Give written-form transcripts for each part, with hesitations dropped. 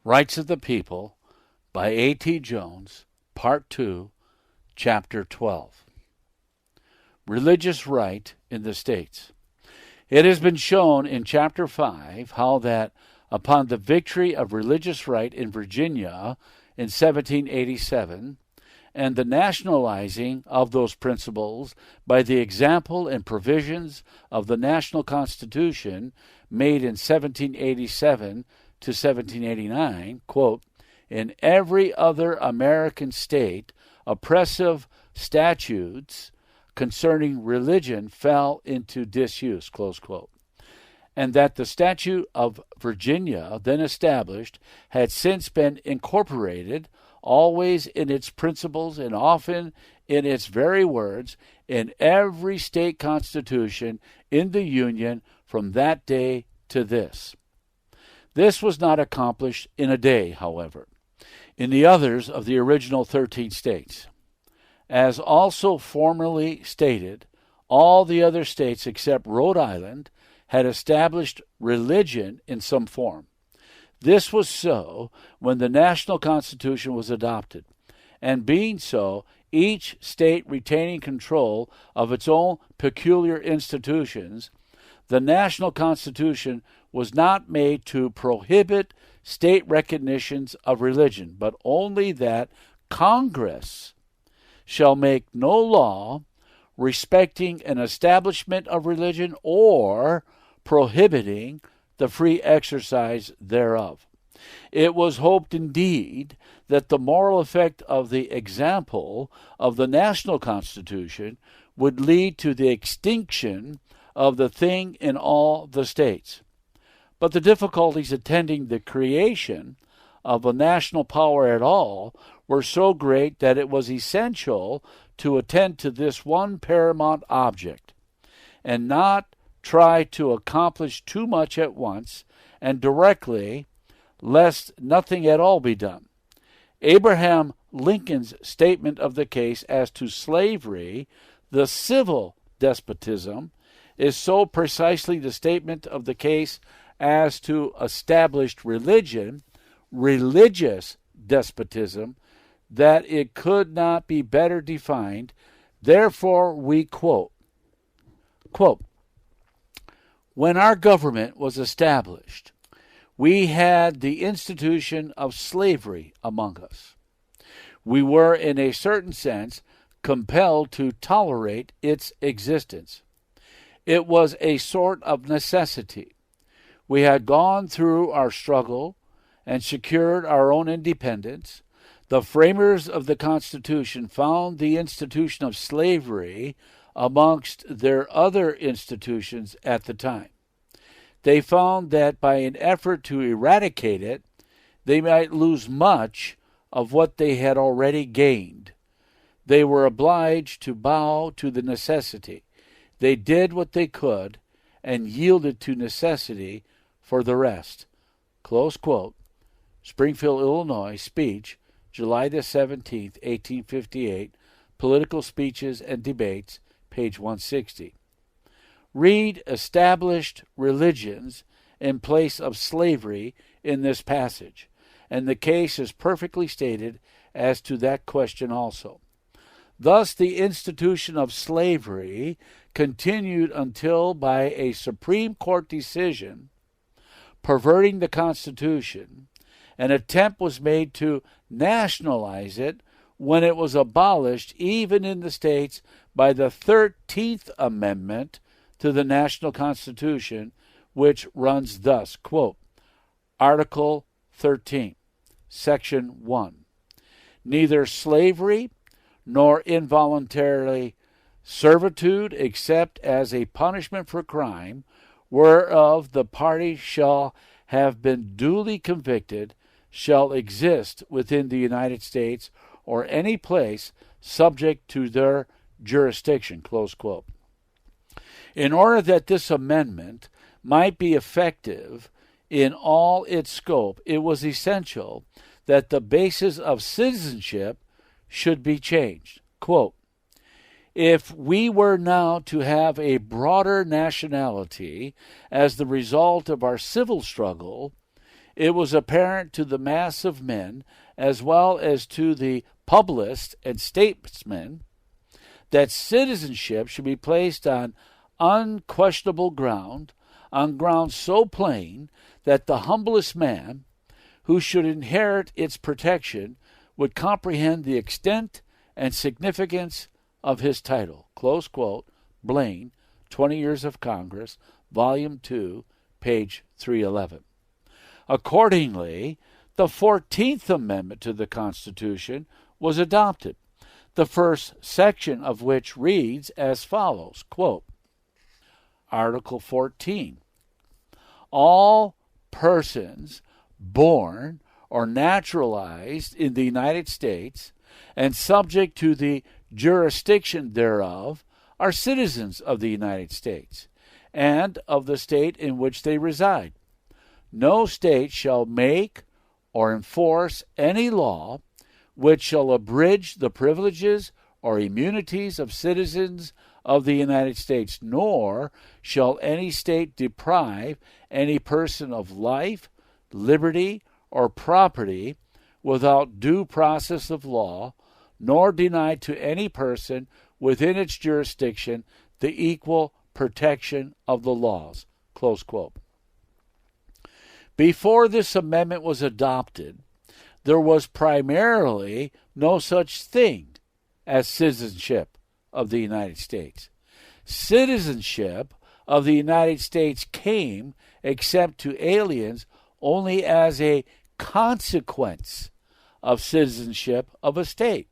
Rights of the People by A.T. Jones, Part 2, Chapter 12. Religious Right in the States. It has been shown in Chapter 5 how that upon the victory of religious right in Virginia in 1787, and the nationalizing of those principles by the example and provisions of the National Constitution made in 1787 to 1789, quote, in every other American state, oppressive statutes concerning religion fell into disuse, close quote, and that the Statute of Virginia then established had since been incorporated, always in its principles and often in its very words, in every state constitution in the Union from that day to this. This was not accomplished in a day, however, in the others of the original 13 states. As also formerly stated, all the other states except Rhode Island had established religion in some form. This was so when the National Constitution was adopted, and being so, each state retaining control of its own peculiar institutions, the National Constitution was not made to prohibit state recognitions of religion, but only that Congress shall make no law respecting an establishment of religion or prohibiting the free exercise thereof. It was hoped indeed that the moral effect of the example of the National Constitution would lead to the extinction of the thing in all the states. But the difficulties attending the creation of a national power at all were so great that it was essential to attend to this one paramount object, and not try to accomplish too much at once and directly, lest nothing at all be done. Abraham Lincoln's statement of the case as to slavery, the civil despotism, is so precisely the statement of the case as to established religion, religious despotism, that it could not be better defined. Therefore, we quote, when our government was established, we had the institution of slavery among us. We were, in a certain sense, compelled to tolerate its existence. It was a sort of necessity. We had gone through our struggle and secured our own independence. The framers of the Constitution found the institution of slavery amongst their other institutions at the time. They found that by an effort to eradicate it, they might lose much of what they had already gained. They were obliged to bow to the necessity. They did what they could and yielded to necessity for the rest. Close quote. Springfield, Illinois, speech, July the 17th, 1858, Political Speeches and Debates, page 160. Read established religions in place of slavery in this passage, and the case is perfectly stated as to that question also. Thus the institution of slavery continued until by a Supreme Court decision perverting the Constitution, an attempt was made to nationalize it when it was abolished even in the states by the 13th Amendment to the National Constitution, which runs thus, quote, Article 13, Section 1. Neither slavery nor involuntary servitude, except as a punishment for crime, whereof the party shall have been duly convicted, shall exist within the United States or any place subject to their jurisdiction, close quote. In order that this amendment might be effective in all its scope, it was essential that the basis of citizenship should be changed. Quote, if we were now to have a broader nationality as the result of our civil struggle, it was apparent to the mass of men, as well as to the publicists and statesmen, that citizenship should be placed on unquestionable ground, on ground so plain that the humblest man who should inherit its protection would comprehend the extent and significance of his title. Close quote, Blaine, 20 Years of Congress, Volume 2, page 311. Accordingly, the 14th Amendment to the Constitution was adopted, the first section of which reads as follows, quote, Article 14. All persons born or naturalized in the United States and subject to the jurisdiction thereof are citizens of the United States and of the state in which they reside. No state shall make or enforce any law which shall abridge the privileges or immunities of citizens of the United States, nor shall any state deprive any person of life, liberty, or property without due process of law, nor deny to any person within its jurisdiction the equal protection of the laws. Close quote. Before this amendment was adopted, there was primarily no such thing as citizenship of the United States. Citizenship of the United States came, except to aliens, only as a consequence of citizenship of a state.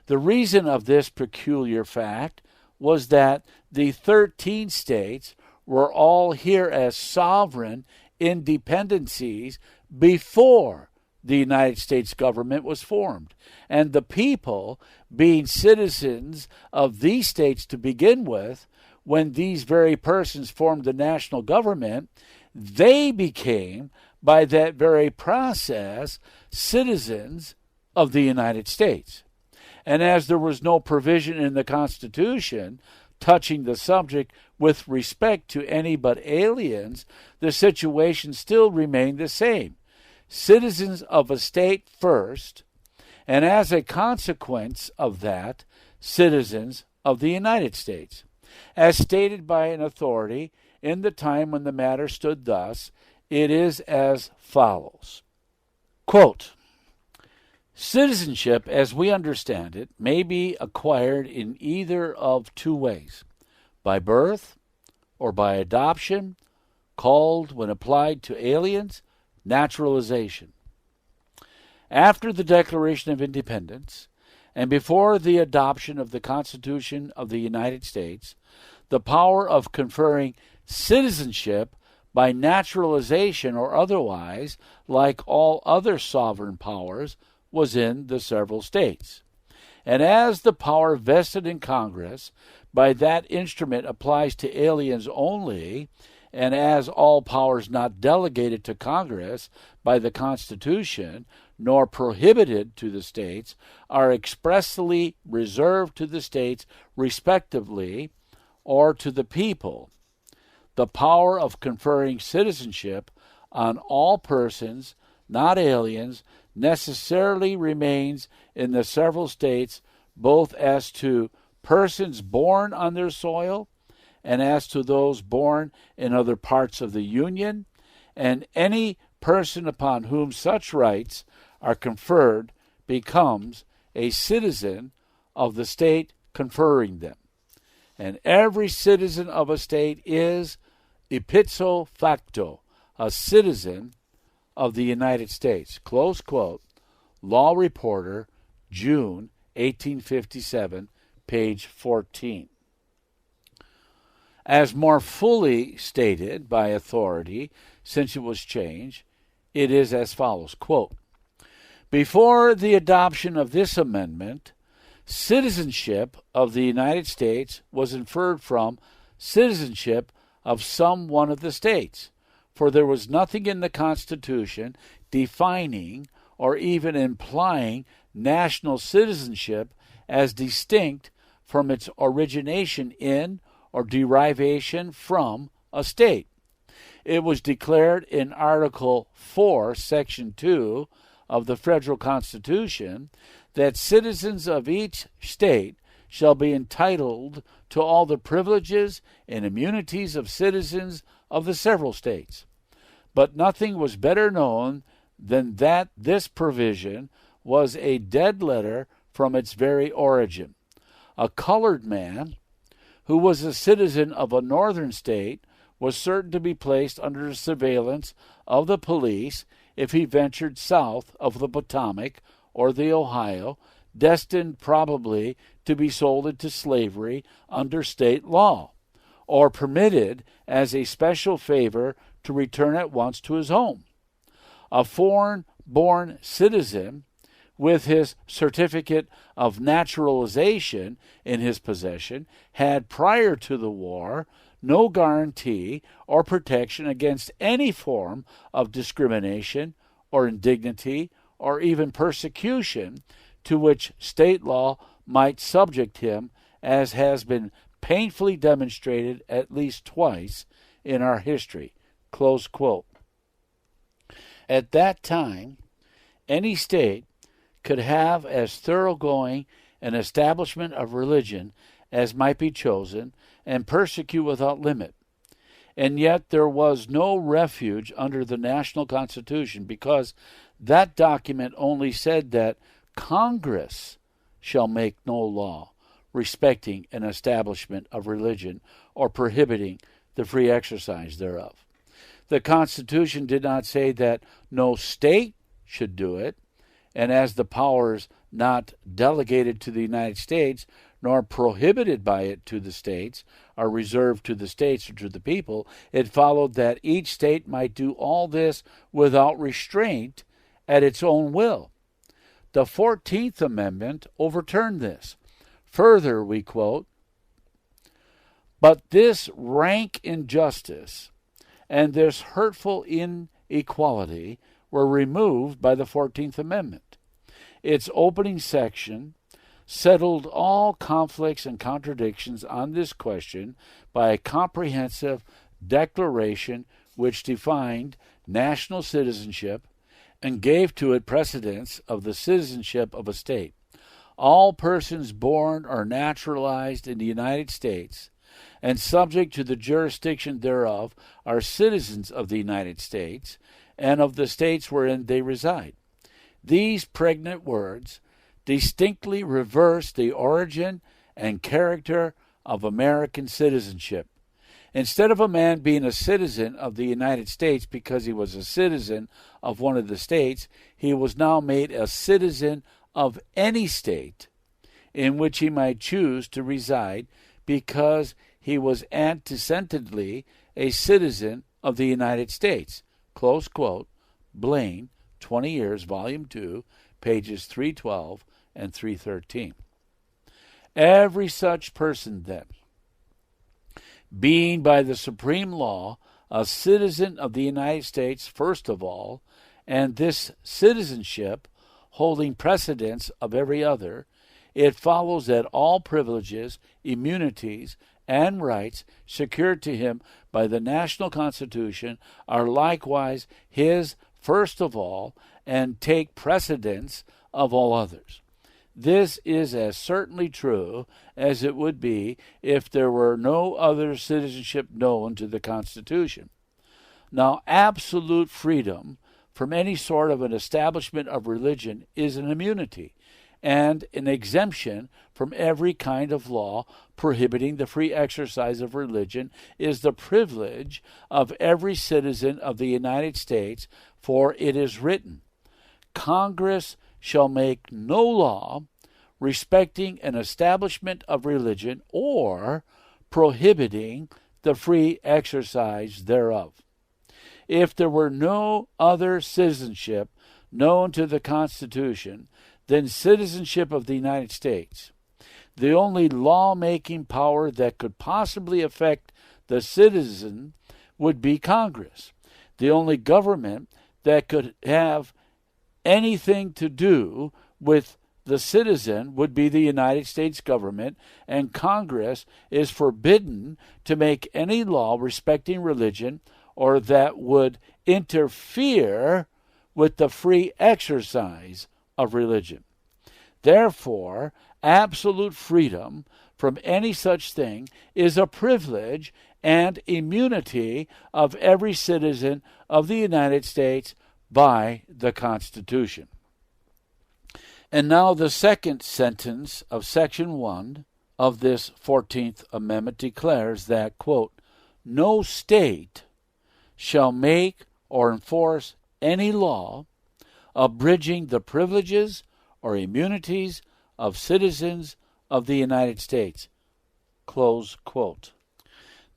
The reason of this peculiar fact was that the 13 states were all here as sovereign independencies before the United States government was formed, and the people, being citizens of these states to begin with, when these very persons formed the national government, they became, by that very process, citizens of the United States. And as there was no provision in the Constitution touching the subject with respect to any but aliens, the situation still remained the same. Citizens of a state first, and as a consequence of that, citizens of the United States. As stated by an authority in the time when the matter stood thus, it is as follows. Quote, citizenship, as we understand it, may be acquired in either of two ways, by birth or by adoption, called, when applied to aliens, naturalization. After the Declaration of Independence, and before the adoption of the Constitution of the United States, the power of conferring citizenship by naturalization or otherwise, like all other sovereign powers, was in the several states. And as the power vested in Congress by that instrument applies to aliens only, and as all powers not delegated to Congress by the Constitution, nor prohibited to the states, are expressly reserved to the states respectively, or to the people, the power of conferring citizenship on all persons, not aliens, necessarily remains in the several states, both as to persons born on their soil and as to those born in other parts of the Union, and any person upon whom such rights are conferred becomes a citizen of the state conferring them. And every citizen of a state is, ipso facto, a citizen of the United States. Close quote. Law Reporter, June 1857, page 14. As more fully stated by authority since it was changed, it is as follows, quote, before the adoption of this amendment, citizenship of the United States was inferred from citizenship of some one of the states, for there was nothing in the Constitution defining or even implying national citizenship as distinct from its origination in or derivation from a state. It was declared in Article 4, Section 2 of the Federal Constitution that citizens of each state shall be entitled to all the privileges and immunities of citizens of the several states. But nothing was better known than that this provision was a dead letter from its very origin. A colored man who was a citizen of a northern state was certain to be placed under the surveillance of the police if he ventured south of the Potomac or the Ohio, destined probably to be sold into slavery under state law, or permitted as a special favor to return at once to his home. A foreign-born citizen with his certificate of naturalization in his possession had prior to the war no guarantee or protection against any form of discrimination or indignity or even persecution to which state law might subject him, as has been painfully demonstrated at least twice in our history." Close quote. At that time, any state could have as thoroughgoing an establishment of religion as might be chosen, and persecute without limit. And yet there was no refuge under the national Constitution, because that document only said that Congress shall make no law respecting an establishment of religion or prohibiting the free exercise thereof. The Constitution did not say that no state should do it, and as the powers not delegated to the United States nor prohibited by it to the states are reserved to the states or to the people, it followed that each state might do all this without restraint at its own will. The 14th Amendment overturned this. Further, we quote, "But this rank injustice and this hurtful inequality were removed by the 14th Amendment. Its opening section settled all conflicts and contradictions on this question by a comprehensive declaration which defined national citizenship and gave to it precedence of the citizenship of a state. All persons born or naturalized in the United States and subject to the jurisdiction thereof are citizens of the United States and of the states wherein they reside." These pregnant words distinctly reverse the origin and character of American citizenship. Instead of a man being a citizen of the United States because he was a citizen of one of the states, he was now made a citizen of any state in which he might choose to reside because he was antecedently a citizen of the United States. Close quote. Blaine, 20 Years, Volume 2, pages 312 and 313. Every such person, then, being by the supreme law a citizen of the United States first of all, and this citizenship holding precedence of every other, it follows that all privileges, immunities, and rights secured to him by the national Constitution are likewise his first of all, and take precedence of all others. This is as certainly true as it would be if there were no other citizenship known to the Constitution. Now, absolute freedom from any sort of an establishment of religion is an immunity, and an exemption from every kind of law prohibiting the free exercise of religion is the privilege of every citizen of the United States, for it is written, "Congress shall make no law respecting an establishment of religion or prohibiting the free exercise thereof." If there were no other citizenship known to the Constitution than citizenship of the United States, the only law-making power that could possibly affect the citizen would be Congress. The only government that could have anything to do with the citizen would be the United States government, and Congress is forbidden to make any law respecting religion or that would interfere with the free exercise of religion. Therefore, absolute freedom from any such thing is a privilege and immunity of every citizen of the United States by the Constitution. And now the second sentence of Section 1 of this 14th Amendment declares that, quote, no state shall make or enforce any law abridging the privileges or immunities of citizens of the United States, close quote.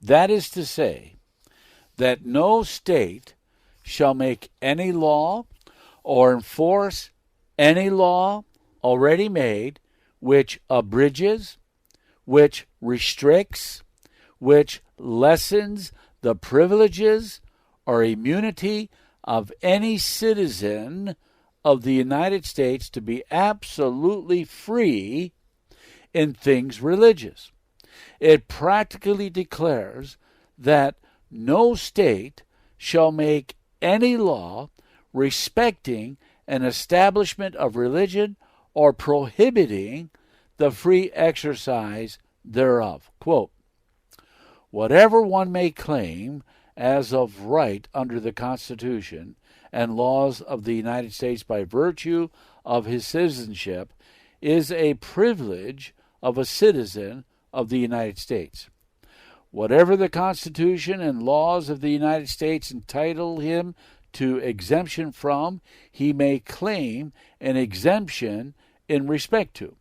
That is to say, that no state shall make any law or enforce any law already made which abridges, which restricts, which lessens the privileges or immunity of any citizen of the United States to be absolutely free in things religious. It practically declares that no state shall make any law respecting an establishment of religion or prohibiting the free exercise thereof. Quote, whatever one may claim as of right under the Constitution and laws of the United States by virtue of his citizenship is a privilege of a citizen of the United States. Whatever the Constitution and laws of the United States entitle him to exemption from, he may claim an exemption in respect to.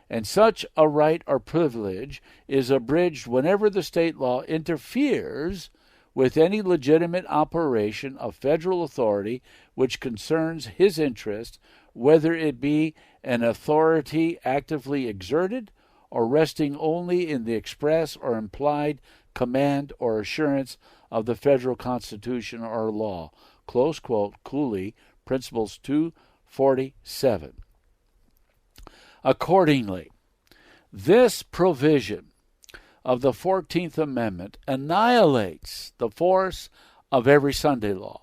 And such a right or privilege is abridged whenever the state law interferes with any legitimate operation of federal authority which concerns his interest, whether it be an authority actively exerted or resting only in the express or implied command or assurance of the federal Constitution or law. Close quote, Cooley, Principles 247. Accordingly, this provision of the 14th Amendment annihilates the force of every Sunday law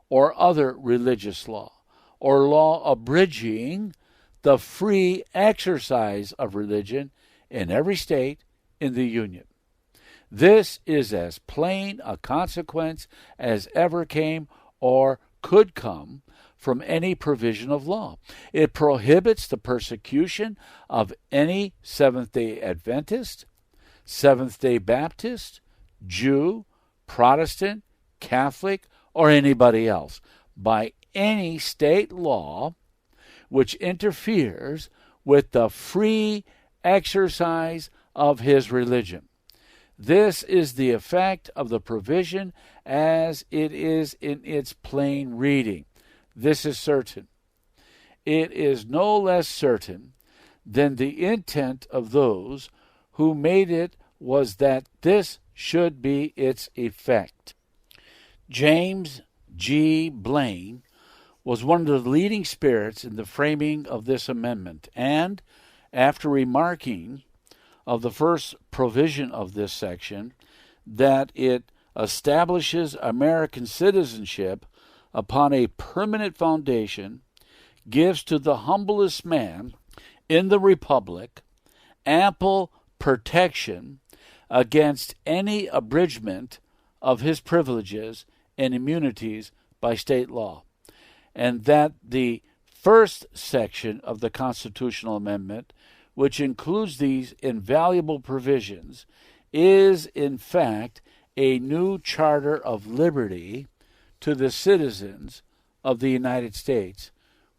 or other religious law or law abridging the free exercise of religion in every state in the Union. This is as plain a consequence as ever came or could come from any provision of law. It prohibits the persecution of any Seventh-day Adventist, Seventh-day Baptist, Jew, Protestant, Catholic, or anybody else by any state law which interferes with the free exercise of his religion. This is the effect of the provision as it is in its plain reading. This is certain. It is no less certain than the intent of those who made it was that this should be its effect. James G. Blaine was one of the leading spirits in the framing of this amendment, and after remarking of the first provision of this section, that it establishes American citizenship upon a permanent foundation, gives to the humblest man in the Republic ample protection against any abridgment of his privileges and immunities by state law, and that the first section of the constitutional amendment, which includes these invaluable provisions, is in fact a new charter of liberty to the citizens of the United States,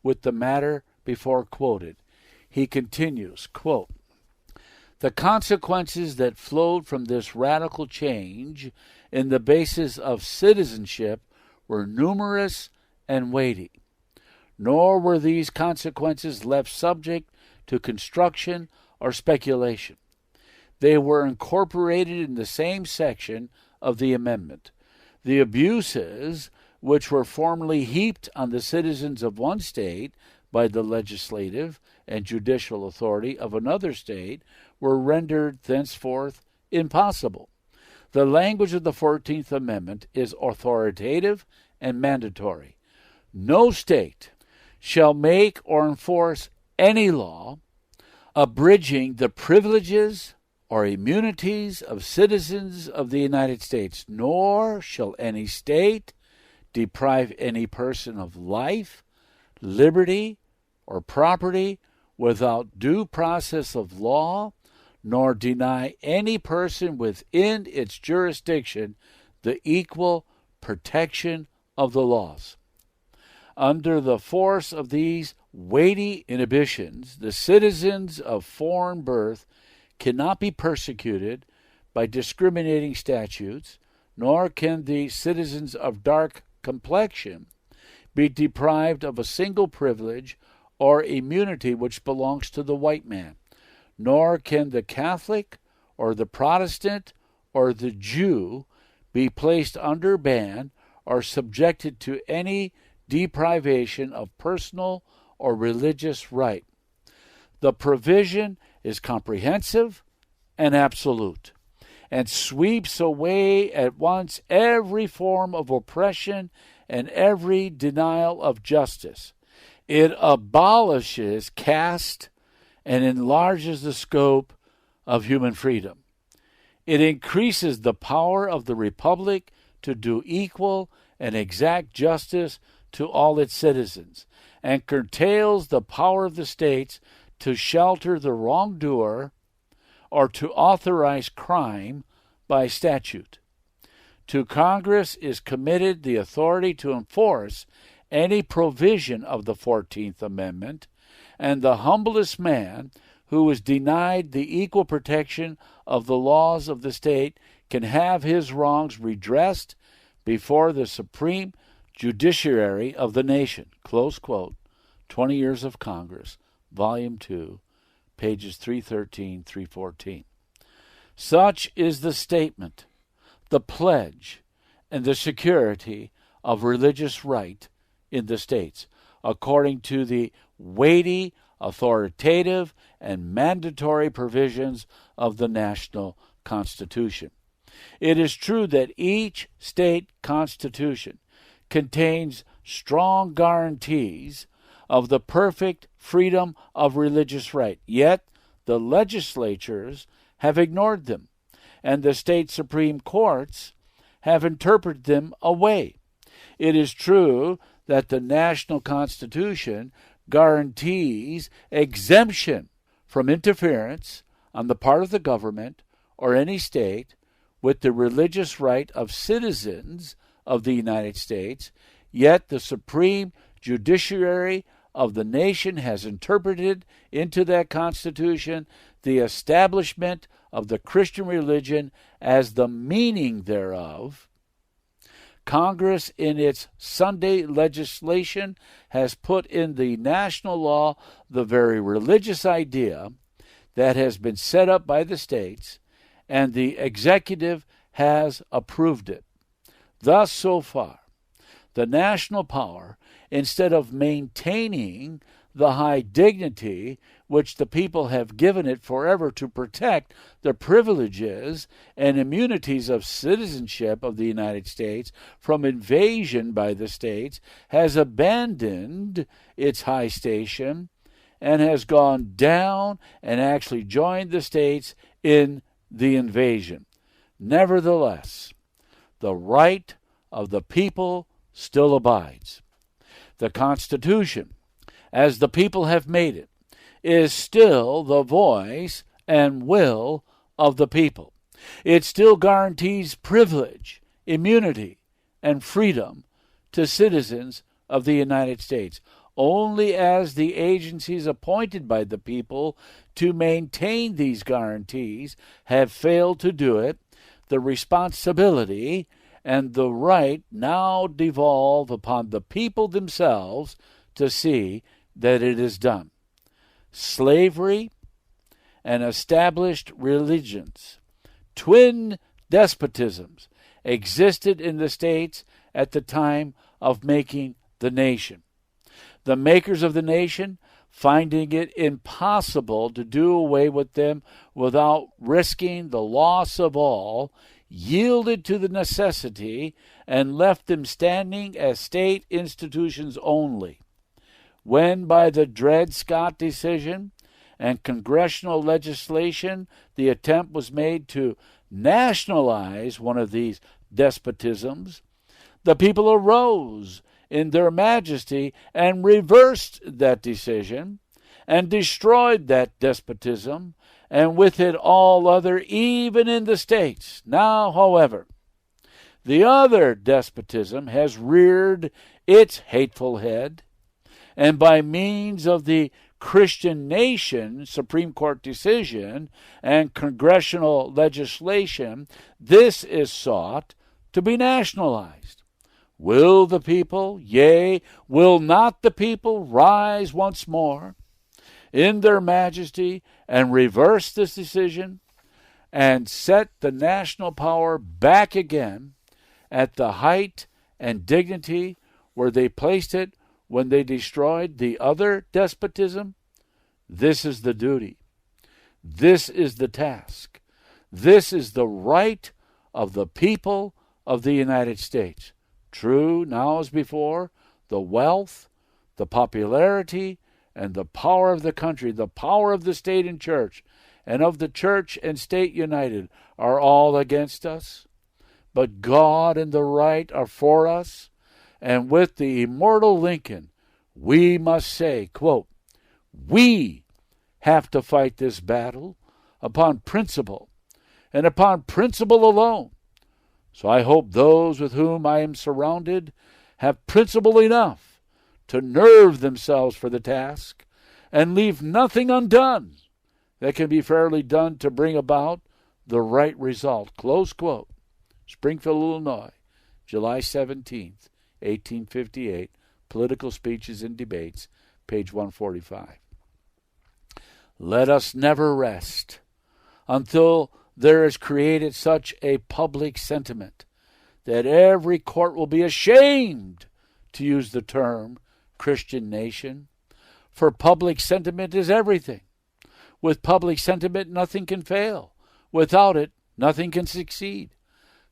with the matter before quoted. He continues, quote, the consequences that flowed from this radical change in the basis of citizenship were numerous and weighty, nor were these consequences left subject to construction or speculation. They were incorporated in the same section of the amendment. The abuses which were formerly heaped on the citizens of one state by the legislative and judicial authority of another state were rendered thenceforth impossible. The language of the 14th Amendment is authoritative and mandatory. No state shall make or enforce any law abridging the privileges or immunities of citizens of the United States, nor shall any state deprive any person of life, liberty, or property without due process of law, nor deny any person within its jurisdiction the equal protection of the laws. Under the force of these weighty inhibitions, the citizens of foreign birth cannot be persecuted by discriminating statutes, nor can the citizens of dark complexion be deprived of a single privilege or immunity which belongs to the white man, nor can the Catholic or the Protestant or the Jew be placed under ban or subjected to any deprivation of personal or religious right. The provision is comprehensive and absolute, and sweeps away at once every form of oppression and every denial of justice. It abolishes caste and enlarges the scope of human freedom. It increases the power of the Republic to do equal and exact justice to all its citizens, and curtails the power of the states to shelter the wrongdoer or to authorize crime by statute. To Congress is committed the authority to enforce any provision of the 14th Amendment, and the humblest man who is denied the equal protection of the laws of the state can have his wrongs redressed before the supreme judiciary of the nation. Close quote. 20 Years of Congress, Volume 2, pages 313, 314. Such is the statement, the pledge, and the security of religious right in the states, according to the weighty, authoritative, and mandatory provisions of the national Constitution. It is true that each state constitution contains strong guarantees of the perfect freedom of religious right, yet the legislatures have ignored them, and the state supreme courts have interpreted them away. It is true that the national Constitution guarantees exemption from interference on the part of the government or any state with the religious right of citizens of the United States, yet the supreme judiciary of the nation has interpreted into that Constitution the establishment of the Christian religion as the meaning thereof. Congress, in its Sunday legislation, has put in the national law the very religious idea that has been set up by the states, and the executive has approved it. Thus, so far, the national power, instead of maintaining the high dignity which the people have given it forever to protect the privileges and immunities of citizenship of the United States from invasion by the states, has abandoned its high station and has gone down and actually joined the states in the invasion. Nevertheless, the right of the people still abides. The Constitution, as the people have made it, is still the voice and will of the people. It still guarantees privilege, immunity, and freedom to citizens of the United States. Only as the agencies appointed by the people to maintain these guarantees have failed to do it, the responsibility and the right now devolve upon the people themselves to see that it is done. Slavery and established religions, twin despotisms, existed in the states at the time of making the nation. The makers of the nation, finding it impossible to do away with them without risking the loss of all, yielded to the necessity and left them standing as state institutions only. When by the Dred Scott decision and congressional legislation the attempt was made to nationalize one of these despotisms, the people arose in their majesty and reversed that decision and destroyed that despotism, and with it all other, even in the states. Now, however, the other despotism has reared its hateful head, and by means of the Christian nation Supreme Court decision and congressional legislation, this is sought to be nationalized. Will the people, yea, will not the people rise once more in their majesty and reverse this decision and set the national power back again at the height and dignity where they placed it when they destroyed the other despotism? This is the duty. This is the task. This is the right of the people of the United States. True, now as before, the wealth, the popularity, and the power of the country, the power of the state and church, and of the church and state united, are all against us. But God and the right are for us, and with the immortal Lincoln, we must say, quote, we have to fight this battle upon principle, and upon principle alone. So I hope those with whom I am surrounded have principle enough to nerve themselves for the task and leave nothing undone that can be fairly done to bring about the right result. Close quote. Springfield, Illinois, July 17th, 1858. Political Speeches and Debates, page 145. Let us never rest until there is created such a public sentiment that every court will be ashamed to use the term Christian nation, for public sentiment is everything. With public sentiment, nothing can fail. Without it, nothing can succeed.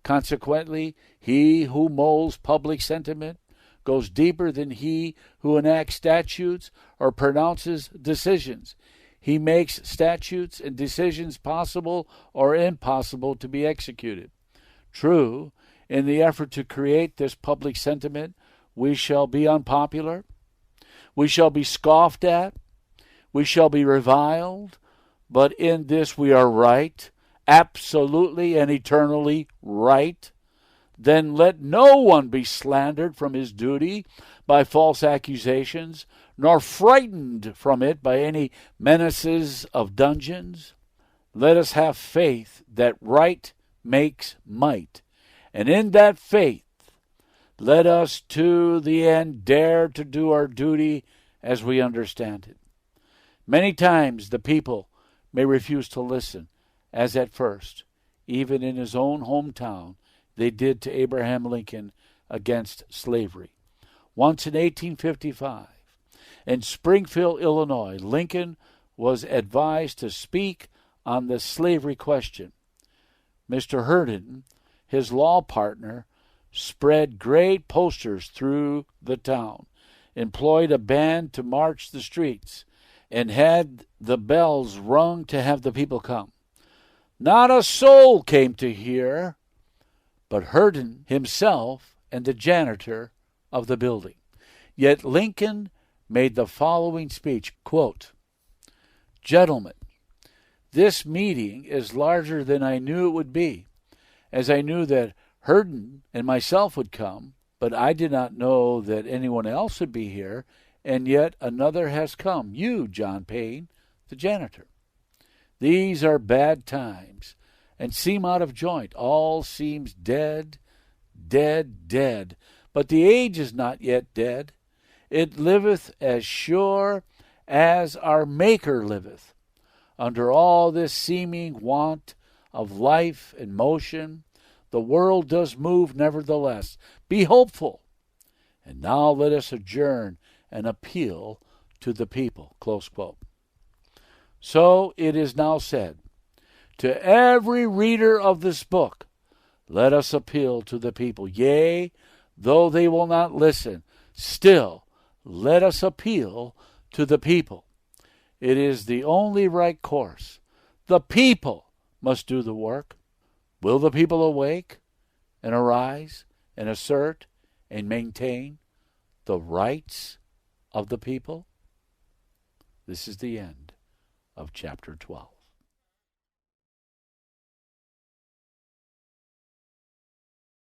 Consequently, he who molds public sentiment goes deeper than he who enacts statutes or pronounces decisions. He makes statutes and decisions possible or impossible to be executed. True, in the effort to create this public sentiment, we shall be unpopular, we shall be scoffed at, we shall be reviled, but in this we are right, absolutely and eternally right. Then let no one be slandered from his duty by false accusations, nor frightened from it by any menaces of dungeons. Let us have faith that right makes might, and in that faith let us to the end dare to do our duty as we understand it. Many times the people may refuse to listen, as at first, even in his own hometown, they did to Abraham Lincoln against slavery. Once in 1855, in Springfield, Illinois, Lincoln was advised to speak on the slavery question. Mr. Herndon, his law partner, spread great posters through the town, employed a band to march the streets, and had the bells rung to have the people come. Not a soul came to hear but Herndon himself and the janitor of the building. Yet Lincoln made the following speech, quote, Gentlemen, this meeting is larger than I knew it would be, as I knew that Herndon and myself would come, but I did not know that anyone else would be here, and yet another has come, you, John Payne, the janitor. These are bad times, and seem out of joint. All seems dead, dead, dead. But the age is not yet dead. It liveth as sure as our Maker liveth. Under all this seeming want of life and motion, the world does move nevertheless. Be hopeful. And now let us adjourn and appeal to the people. Close quote. So it is now said, to every reader of this book, Let us appeal to the people. Yea, though they will not listen, still let us appeal to the people. It is the only right course. The people must do the work. Will the people awake and arise and assert and maintain the rights of the people? This is the end of chapter 12.